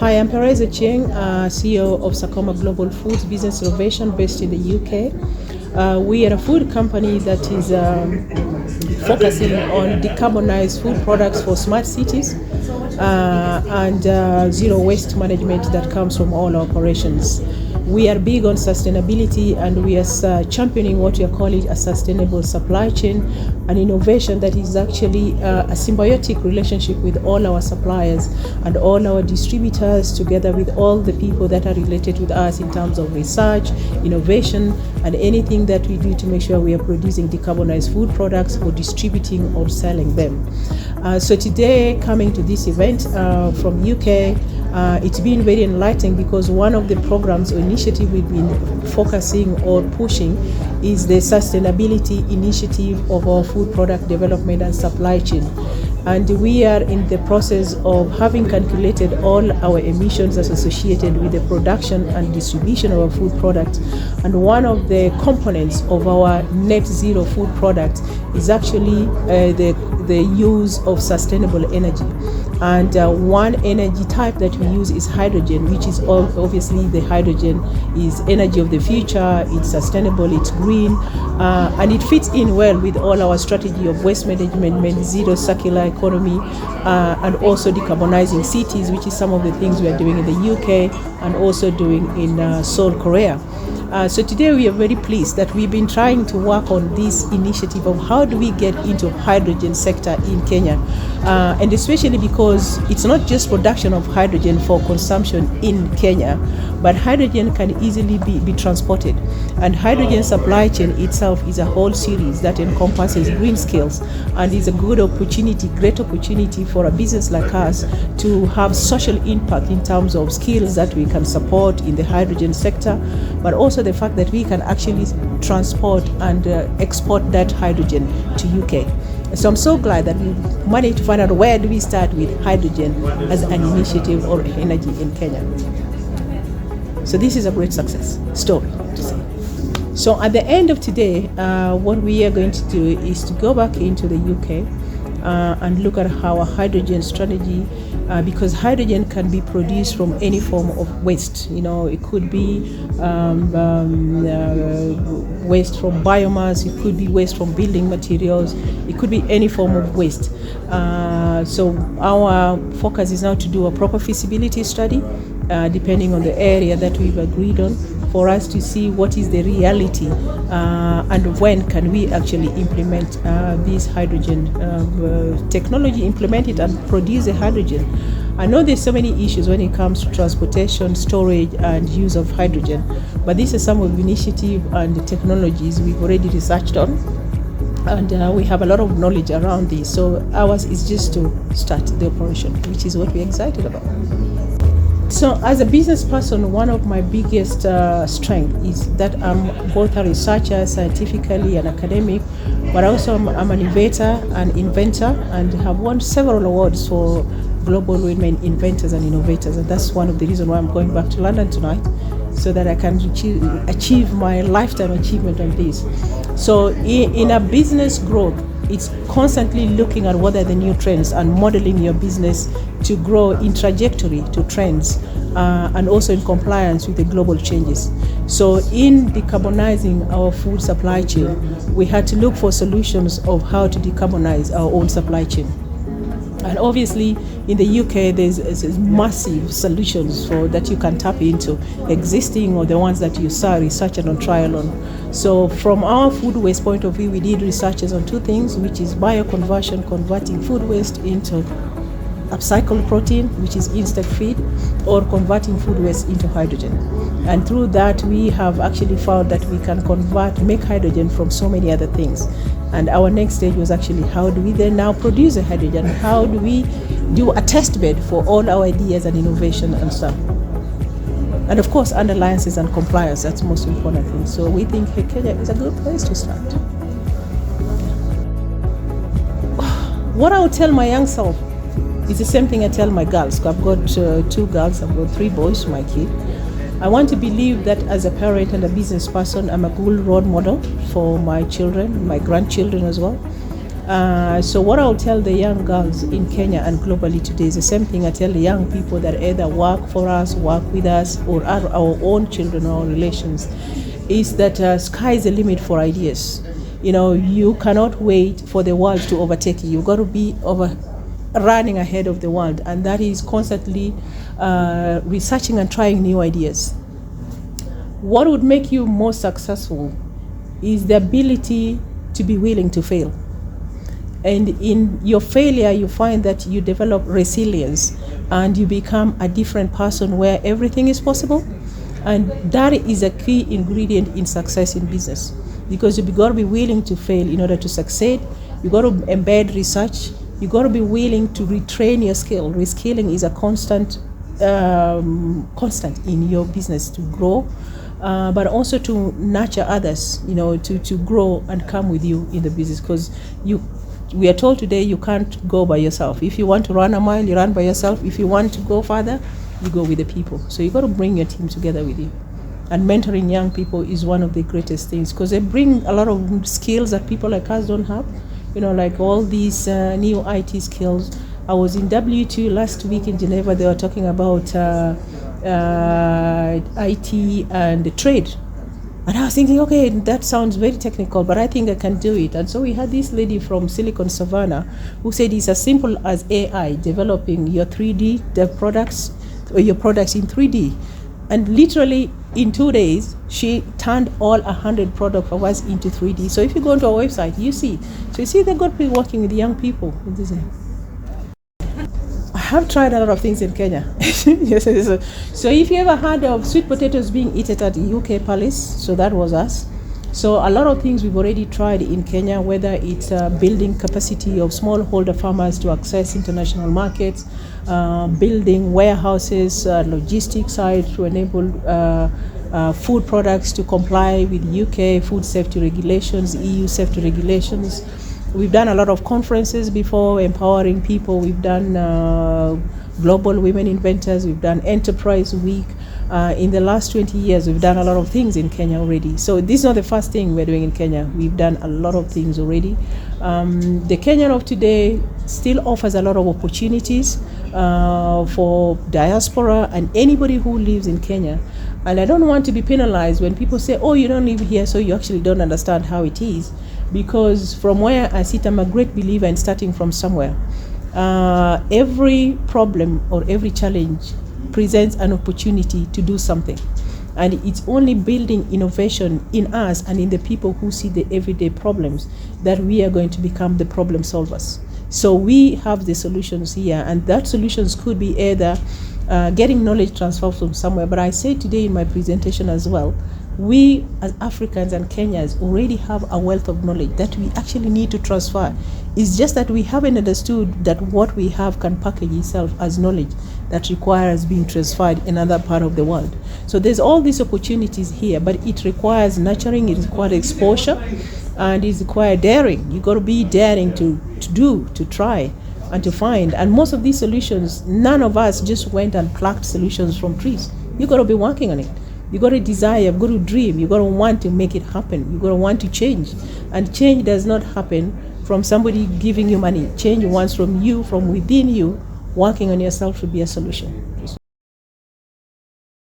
Hi, I'm Perez Ochieng, CEO of SACOMA Global Foods Business Innovation based in the UK. We are a food company that is focusing on decarbonized food products for smart cities and zero waste management that comes from all our operations. We are big on sustainability, and we are championing what we are calling a sustainable supply chain, an innovation that is actually a symbiotic relationship with all our suppliers and all our distributors, together with all the people that are related with us in terms of research, innovation, and anything that we do to make sure we are producing decarbonized food products or distributing or selling them. So today, coming to this event from UK, it's been very enlightening, because one of the programs or initiative we've been focusing or pushing is the sustainability initiative of our food product development and supply chain. And we are in the process of having calculated all our emissions as associated with the production and distribution of our food products. And one of the components of our net zero food product is actually the use of sustainable energy. And one energy type that we use is hydrogen, which is obviously the hydrogen is energy of the future. It's sustainable, it's green, and it fits in well with all our strategy of waste management, zero circular economy, and also decarbonizing cities, which is some of the things we are doing in the UK and also doing in Seoul, Korea. So today we are very pleased that we've been trying to work on this initiative of how do we get into hydrogen sector in Kenya, and especially because it's not just production of hydrogen for consumption in Kenya, but hydrogen can easily be transported. And hydrogen supply chain itself is a whole series that encompasses green skills, and is a good opportunity, great opportunity for a business like us to have social impact in terms of skills that we can support in the hydrogen sector, but also the fact that we can actually transport and export that hydrogen to UK. So I'm so glad that we managed to find out where do we start with hydrogen as an initiative or energy in Kenya. So this is a great success story to say. So at the end of today, what we are going to do is to go back into the UK and look at our hydrogen strategy, because hydrogen can be produced from any form of waste. You know, it could be waste from biomass, it could be waste from building materials, it could be any form of waste. So our focus is now to do a proper feasibility study, depending on the area that we've agreed on, for us to see what is the reality and when can we actually implement this hydrogen technology, implement it and produce the hydrogen. I know there's so many issues when it comes to transportation, storage and use of hydrogen, but these are some of the initiatives and the technologies we've already researched on, and we have a lot of knowledge around this. So ours is just to start the operation, which is what we're excited about. So as a business person, one of my biggest strengths is that I'm both a researcher, scientifically and academic, but also I'm an innovator and inventor, and have won several awards for global women inventors and innovators. And that's one of the reasons why I'm going back to London tonight, so that I can achieve my lifetime achievement on this. So in a business growth, it's constantly looking at what are the new trends and modeling your business to grow in trajectory to trends, and also in compliance with the global changes. So in decarbonizing our food supply chain, we had to look for solutions of how to decarbonize our own supply chain. And obviously in the UK there's massive solutions for that you can tap into, existing or the ones that you saw researched on trial on. So from our food waste point of view, we did researches on two things, which is bioconversion, converting food waste into upcycled protein, which is insect feed, or converting food waste into hydrogen. And through that we have actually found that we can make hydrogen from so many other things. And our next stage was actually, how do we then now produce a hydrogen? How do we do a test bed for all our ideas and innovation and stuff? And of course, under alliances and compliance, that's the most important thing. So we think Kenya is a good place to start. What I would tell my young self is the same thing I tell my girls. I've got 2 girls, I've got 3 boys, my kid. I want to believe that as a parent and a business person, I'm a good role model for my children, my grandchildren as well. So what I'll tell the young girls in Kenya and globally today is the same thing I tell the young people that either work for us, work with us, or are our own children or relations, is that sky is the limit for ideas. You cannot wait for the world to overtake you. You've got to be running ahead of the world, and that is constantly researching and trying new ideas. What would make you most successful is the ability to be willing to fail. And in your failure, you find that you develop resilience and you become a different person where everything is possible. And that is a key ingredient in success in business, because you've got to be willing to fail in order to succeed. You've got to embed research. You've got to be willing to retrain your skill. Reskilling is a constant in your business to grow, but also to nurture others, to grow and come with you in the business, because we are told today you can't go by yourself. If you want to run a mile, you run by yourself. If you want to go further, you go with the people. So you've got to bring your team together with you. And mentoring young people is one of the greatest things, because they bring a lot of skills that people like us don't have, like all these new IT skills. I was in W2 last week in Geneva. They were talking about IT and trade. And I was thinking, okay, that sounds very technical, but I think I can do it. And so we had this lady from Silicon Savannah who said it's as simple as AI, developing your 3D, your products in 3D. And literally in 2 days, she turned all 100 products of us into 3D. So if you go onto our website, you see. So you see, they've got to be working with young people. I have tried a lot of things in Kenya. Yes, so if you ever heard of sweet potatoes being eaten at the UK Palace, so that was us. So a lot of things we've already tried in Kenya, whether it's building capacity of smallholder farmers to access international markets, building warehouses, logistics side to enable food products to comply with UK food safety regulations, EU safety regulations. We've done a lot of conferences before, empowering people. We've done Global Women Inventors. We've done Enterprise Week. In the last 20 years, we've done a lot of things in Kenya already. So this is not the first thing we're doing in Kenya. We've done a lot of things already. The Kenyan of today still offers a lot of opportunities for diaspora and anybody who lives in Kenya. And I don't want to be penalized when people say, oh, you don't live here, so you actually don't understand how it is. Because from where I sit, I'm a great believer in starting from somewhere. Every problem or every challenge presents an opportunity to do something. And it's only building innovation in us and in the people who see the everyday problems that we are going to become the problem solvers. So we have the solutions here, and that solutions could be either getting knowledge transfer from somewhere. But I say today in my presentation as well, we as Africans and Kenyans already have a wealth of knowledge that we actually need to transfer. It's just that we haven't understood that what we have can package itself as knowledge that requires being transferred in another part of the world. So there's all these opportunities here, but it requires nurturing, it requires exposure, and it requires daring. You got to be daring to try and to find. And most of these solutions, none of us just went and plucked solutions from trees. You got to be working on it. You got to desire, you got to dream, you got to want to make it happen, you got to want to change. And change does not happen from somebody giving you money. Change wants from you, from within you, working on yourself to be a solution.